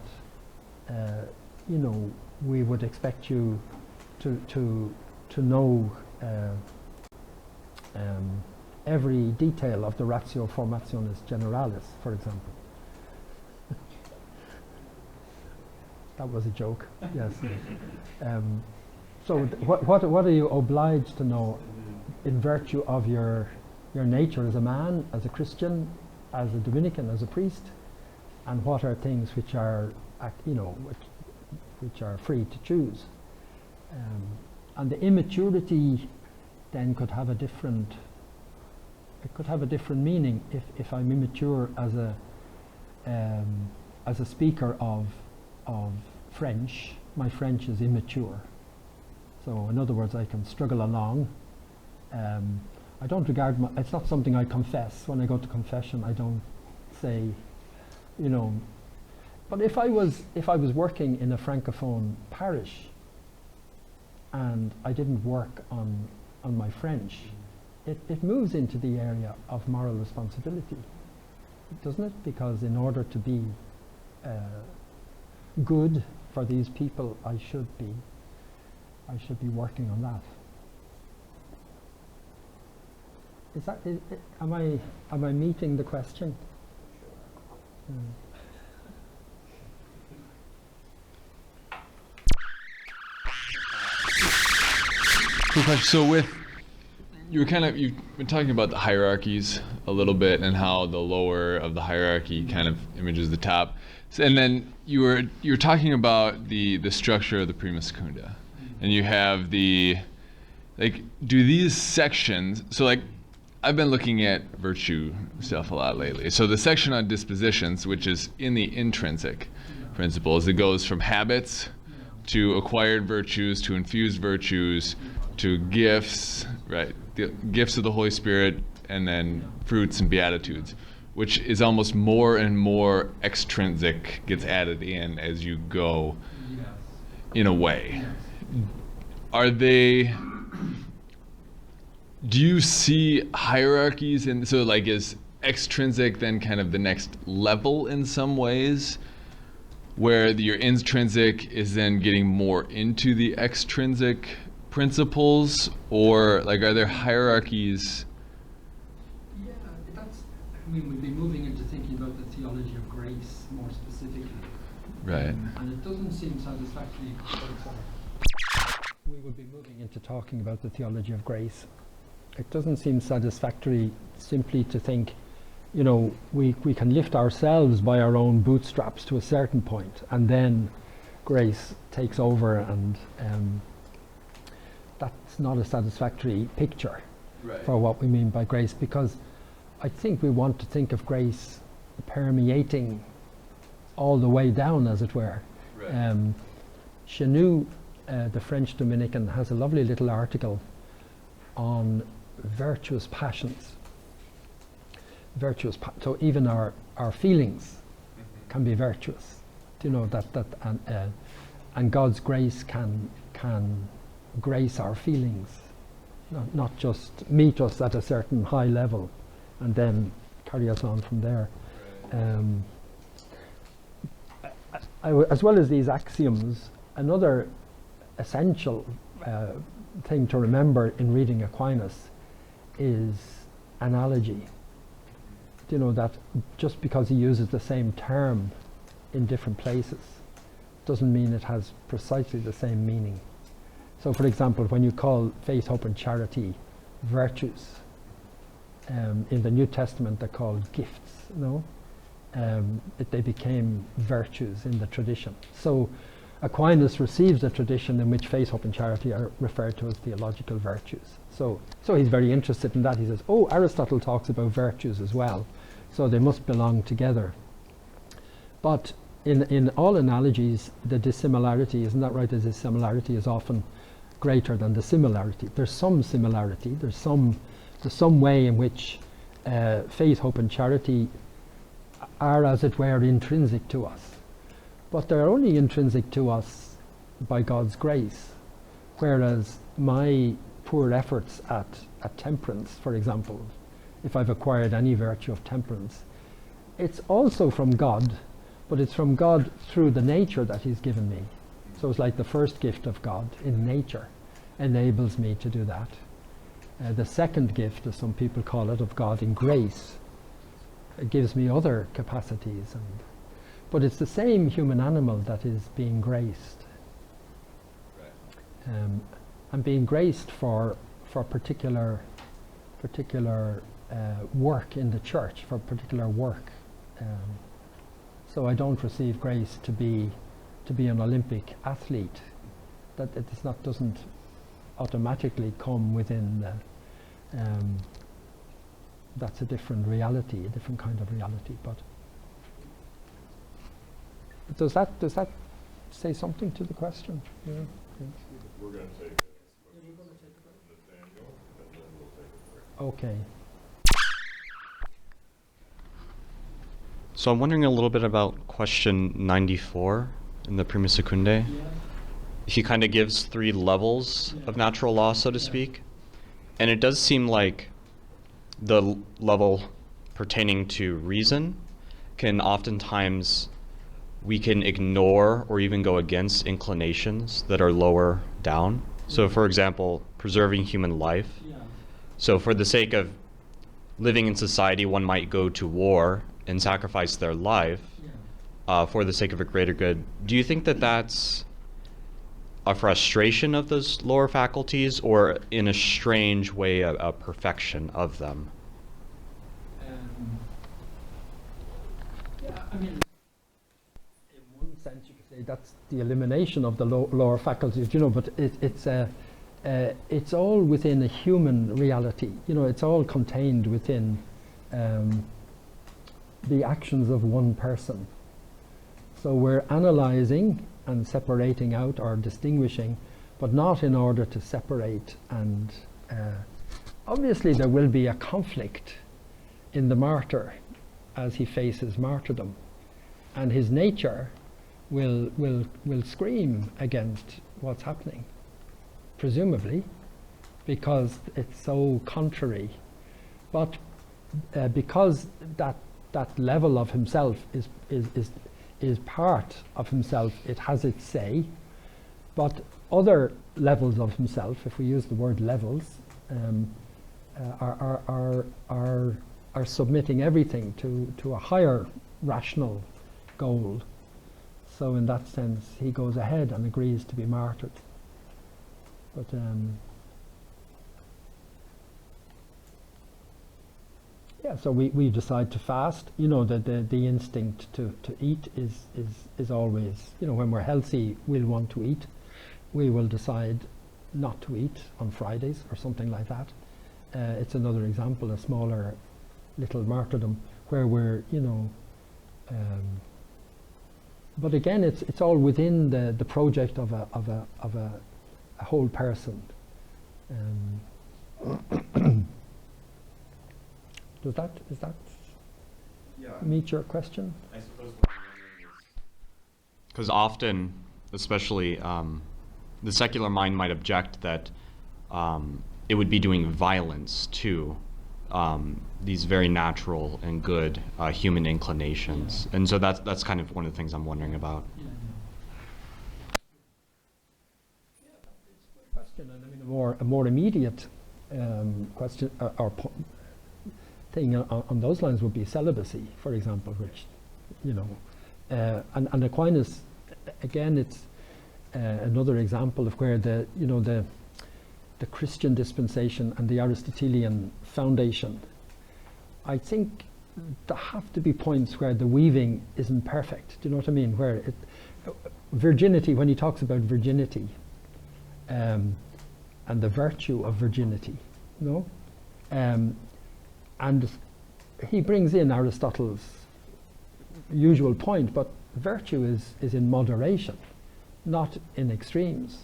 S1: we would expect you to know every detail of the ratio formationis generalis, for example. That was a joke. Yes. So what are you obliged to know in virtue of your nature as a man, as a Christian, as a Dominican, as a priest, and what are things which are which are free to choose? And the immaturity then could have a different. It could have a different meaning if I'm immature as a speaker of French. My French is immature. So in other words, I can struggle along. I don't regard it's not something I confess. When I go to confession, I don't say, but if I was working in a Francophone parish and I didn't work on my French, it moves into the area of moral responsibility, doesn't it? Because in order to be good for these people, I should be working on that. Is that am I meeting the question?
S3: So you've been talking about the hierarchies a little bit and how the lower of the hierarchy kind of images the top. So, and then you were talking about the structure of the prima secunda, and you have do these sections, so I've been looking at virtue stuff a lot lately. So the section on dispositions, which is in the intrinsic principles, it goes from habits to acquired virtues to infused virtues to gifts, right? The gifts of the Holy Spirit, and then fruits and beatitudes, which is almost more and more extrinsic gets added in as you go, in a way. Do you see hierarchies is extrinsic then kind of the next level in some ways, where your intrinsic is then getting more into the extrinsic principles, or are there hierarchies?
S1: Yeah, we'd be moving into thinking about the theology of grace more specifically.
S3: Right.
S1: And it doesn't seem satisfactory. We would be moving into talking about the theology of grace. It doesn't seem satisfactory simply to think, we can lift ourselves by our own bootstraps to a certain point, and then grace takes over, and that's not a satisfactory picture for what we mean by grace, because I think we want to think of grace permeating all the way down, as it were. Right. Chenou, the French Dominican, has a lovely little article on virtuous passions. So even our feelings can be virtuous. Do you know that and God's grace can grace our feelings, not just meet us at a certain high level and then carry us on from there. As well as these axioms, another essential thing to remember in reading Aquinas is analogy. Do you know that just because he uses the same term in different places doesn't mean it has precisely the same meaning. So for example, when you call faith, hope and charity virtues, in the New Testament they're called gifts, they became virtues in the tradition. So Aquinas receives a tradition in which faith, hope, and charity are referred to as theological virtues. So he's very interested in that. He says, oh, Aristotle talks about virtues as well, so they must belong together. But in all analogies, the dissimilarity, isn't that right, the dissimilarity is often greater than the similarity. There's some similarity, there's some way in which faith, hope, and charity are, as it were, intrinsic to us. But they're only intrinsic to us by God's grace, whereas my poor efforts at temperance, for example, if I've acquired any virtue of temperance, it's also from God, but it's from God through the nature that He's given me. So it's like the first gift of God in nature enables me to do that. The second gift, as some people call it, of God in grace, it gives me other capacities. But it's the same human animal that is being graced. And being graced for particular work in the church, for particular work. So I don't receive grace to be an Olympic athlete. That doesn't automatically come within the, that's a different reality, a different kind of reality. But does that say something to the question? Yeah.
S4: We're going to take it. Nathaniel, and then we'll take a break.
S1: Okay.
S5: So I'm wondering a little bit about question 94 in the Prima Secundae.
S1: Yeah.
S5: He kind of gives 3 levels of natural law, so to speak. And it does seem like the level pertaining to reason can oftentimes, we can ignore or even go against inclinations that are lower down. So for example, preserving human life. So for the sake of living in society, one might go to war and sacrifice their life for the sake of a greater good. Do you think that that's a frustration of those lower faculties, or in a strange way a perfection of them?
S1: Yeah, I mean, in one sense you could say that's the elimination of the lower faculties, but it's all within a human reality. It's all contained within the actions of one person. So we're analyzing and separating out or distinguishing, but not in order to separate. And obviously there will be a conflict in the martyr as he faces martyrdom, and his nature will scream against what's happening, presumably, because it's so contrary. But because that level of himself is part of himself, it has its say. But other levels of himself, if we use the word levels, are submitting everything to a higher rational goal. So in that sense, he goes ahead and agrees to be martyred. But yeah, so we decide to fast. The instinct to eat is always, when we're healthy, we'll want to eat. We will decide not to eat on Fridays or something like that. It's another example, a smaller little martyrdom where we're, but again, it's all within the project of a whole person. Does that meet your question?
S5: I suppose because often, especially the secular mind might object that it would be doing violence to these very natural and good human inclinations, and so that's kind of one of the things I'm wondering about.
S1: Yeah, it's a good question, and I mean a more immediate question or thing on those lines would be celibacy, for example, which, and Aquinas, again, it's another example of where the Christian dispensation and the Aristotelian foundation, I think there have to be points where the weaving isn't perfect. Do you know what I mean? Where virginity, when he talks about virginity, and the virtue of virginity, you know, and he brings in Aristotle's usual point, but virtue is in moderation, not in extremes,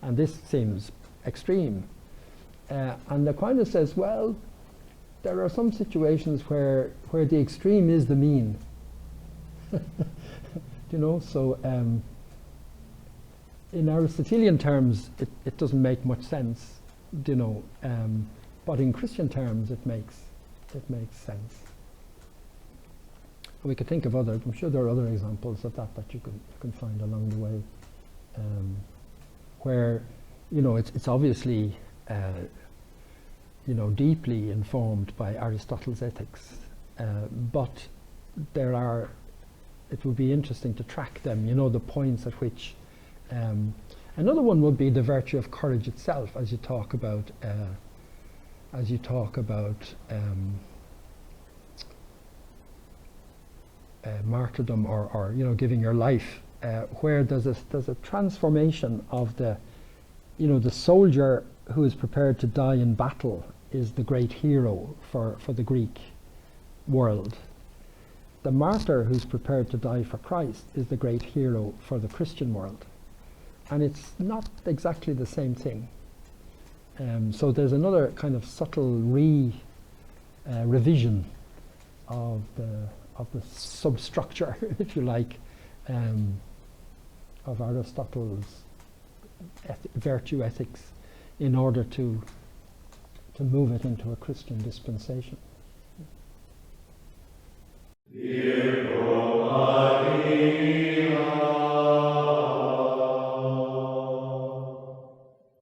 S1: and this seems extreme. And Aquinas says, well, there are some situations where the extreme is the mean. You know, so in Aristotelian terms, it doesn't make much sense, you know, but in Christian terms, it makes sense. We could think of other. I'm sure there are other examples of that you can find along the way, where, you know, it's obviously, you know, deeply informed by Aristotle's ethics, but there are. It would be interesting to track them. You know, the points at which. Another one would be the virtue of courage itself, as you talk about. Martyrdom or you know, giving your life, where there's a transformation of the, you know, the soldier who is prepared to die in battle is the great hero for the Greek world. The martyr who's prepared to die for Christ is the great hero for the Christian world, and it's not exactly the same thing. So there's another kind of subtle revision of the substructure, if you like, of Aristotle's virtue ethics, in order to move it into a Christian dispensation.
S4: Dear